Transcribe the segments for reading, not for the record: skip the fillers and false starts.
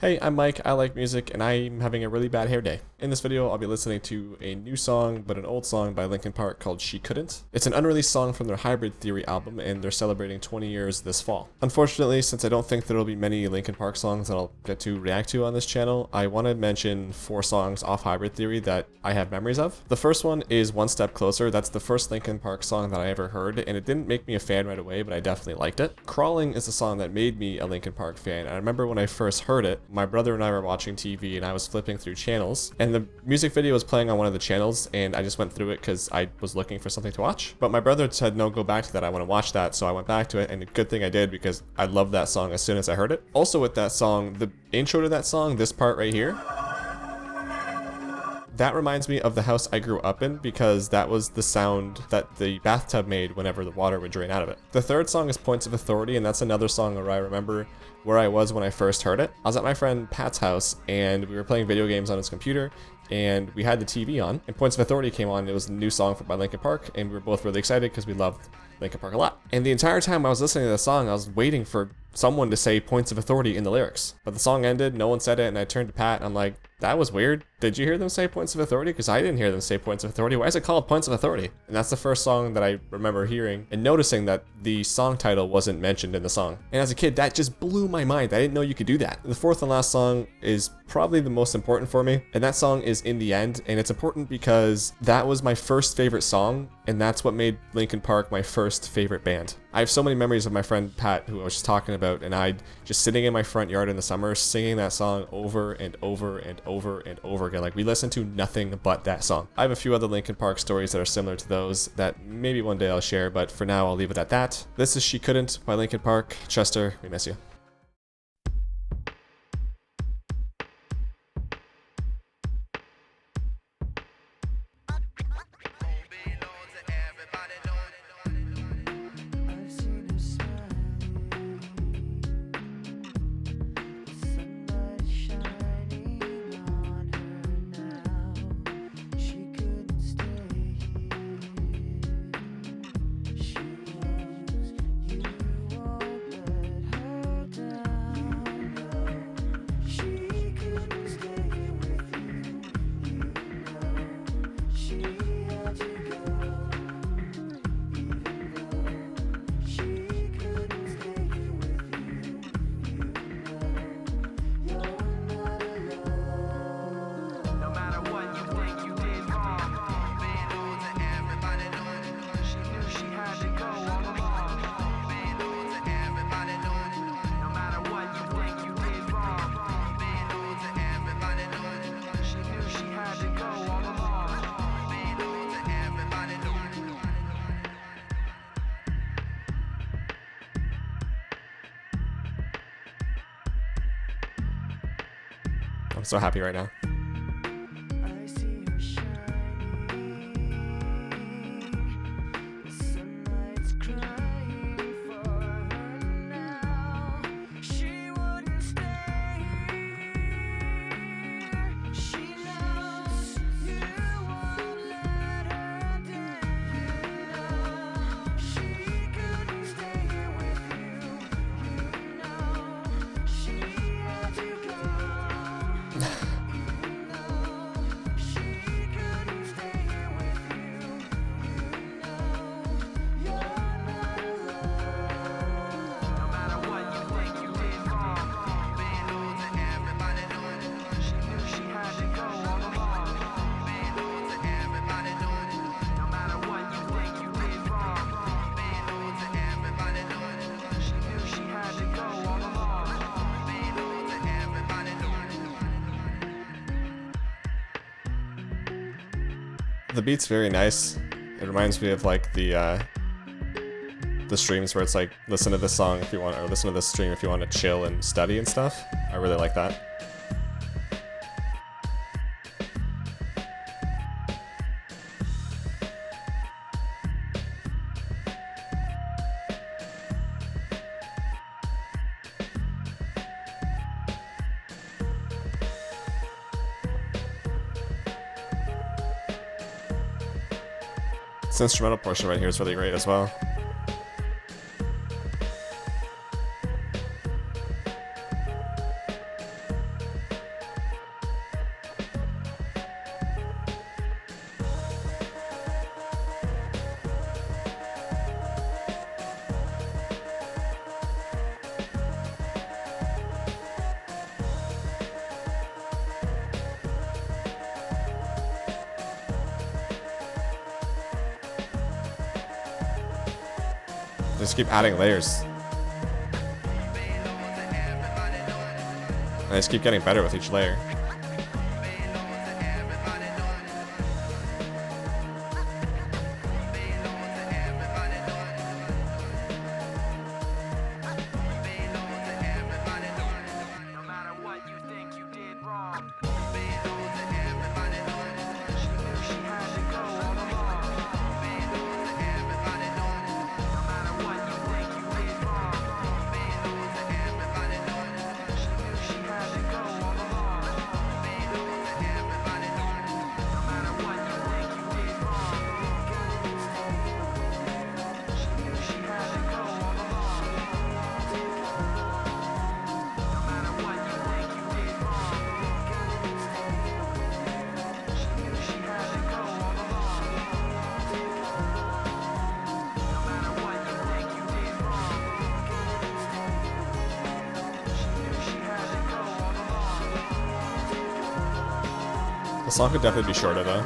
Hey, I'm Mike, I like music, and I'm having a really bad hair day. In this video, I'll be listening to a new song, but an old song by Linkin Park called She Couldn't. It's an unreleased song from their Hybrid Theory album, and they're celebrating 20 years this fall. Unfortunately, since I don't think there'll be many Linkin Park songs that I'll get to react to on this channel, I want to mention 4 songs off Hybrid Theory that I have memories of. The first one is One Step Closer. That's the first Linkin Park song that I ever heard, and it didn't make me a fan right away, but I definitely liked it. Crawling is the song that made me a Linkin Park fan, and I remember when I first heard it, my brother and I were watching TV and I was flipping through channels and the music video was playing on one of the channels and I just went through it because I was looking for something to watch. But my brother said, no, go back to that. I want to watch that. So I went back to it, and a good thing I did because I loved that song as soon as I heard it. Also with that song, the intro to that song, this part right here, that reminds me of the house I grew up in because that was the sound that the bathtub made whenever the water would drain out of it. The third song is Points of Authority, and that's another song where I remember where I was when I first heard it. I was at my friend Pat's house and we were playing video games on his computer and we had the TV on and Points of Authority came on. It was a new song by Linkin Park and we were both really excited because we loved Linkin Park a lot. And the entire time I was listening to the song, I was waiting for someone to say Points of Authority in the lyrics. But the song ended, no one said it, and I turned to Pat and I'm like, that was weird. Did you hear them say Points of Authority? Because I didn't hear them say Points of Authority. Why is it called Points of Authority? And that's the first song that I remember hearing and noticing that the song title wasn't mentioned in the song. And as a kid, that just blew my mind. I didn't know you could do that. The fourth and last song is probably the most important for me, and that song is In the End, and it's important because that was my first favorite song, and that's what made Linkin Park my first favorite band. I have so many memories of my friend Pat, who I was just talking about, and I'd just sitting in my front yard in the summer singing that song over and over and over and over again. Like, we listened to nothing but that song. I have a few other Linkin Park stories that are similar to those that maybe one day I'll share, but for now I'll leave it at that. This is She Couldn't by Linkin Park. Chester, we miss you. I'm so happy right now. The beat's very nice. It reminds me of like the streams where it's like, listen to this song if you want, or listen to this stream if you want to chill and study and stuff. I really like that. This instrumental portion right here is really great as well. Just keep adding layers. I just keep getting better with each layer. The song could definitely be shorter though.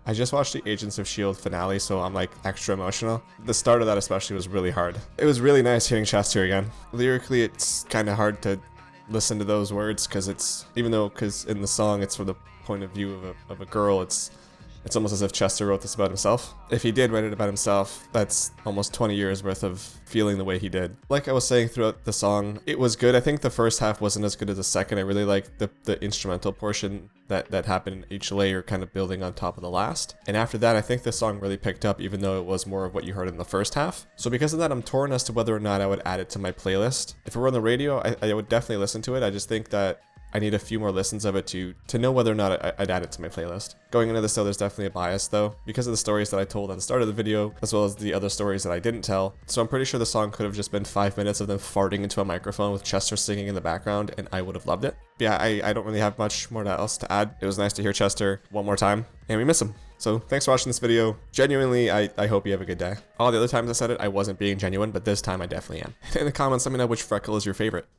I just watched the Agents of S.H.I.E.L.D. finale, so I'm like extra emotional. The start of that especially was really hard. It was really nice hearing Chester again. Lyrically, it's kind of hard to listen to those words because because in the song it's from the point of view of a girl, it's almost as if Chester wrote this about himself. If he did write it about himself, that's almost 20 years worth of feeling the way he did. Like I was saying throughout the song, it was good. I think the first half wasn't as good as the second. I really liked the instrumental portion that happened in each layer kind of building on top of the last. And after that, I think the song really picked up even though it was more of what you heard in the first half. So because of that, I'm torn as to whether or not I would add it to my playlist. If it were on the radio, I would definitely listen to it. I just think that I need a few more listens of it to know whether or not I'd add it to my playlist. Going into this though, there's definitely a bias though, because of the stories that I told at the start of the video, as well as the other stories that I didn't tell. So I'm pretty sure the song could have just been 5 minutes of them farting into a microphone with Chester singing in the background, and I would have loved it. But yeah, I don't really have much more else to add. It was nice to hear Chester one more time, and we miss him. So thanks for watching this video. Genuinely, I hope you have a good day. All the other times I said it, I wasn't being genuine, but this time I definitely am. In the comments, let me know which freckle is your favorite.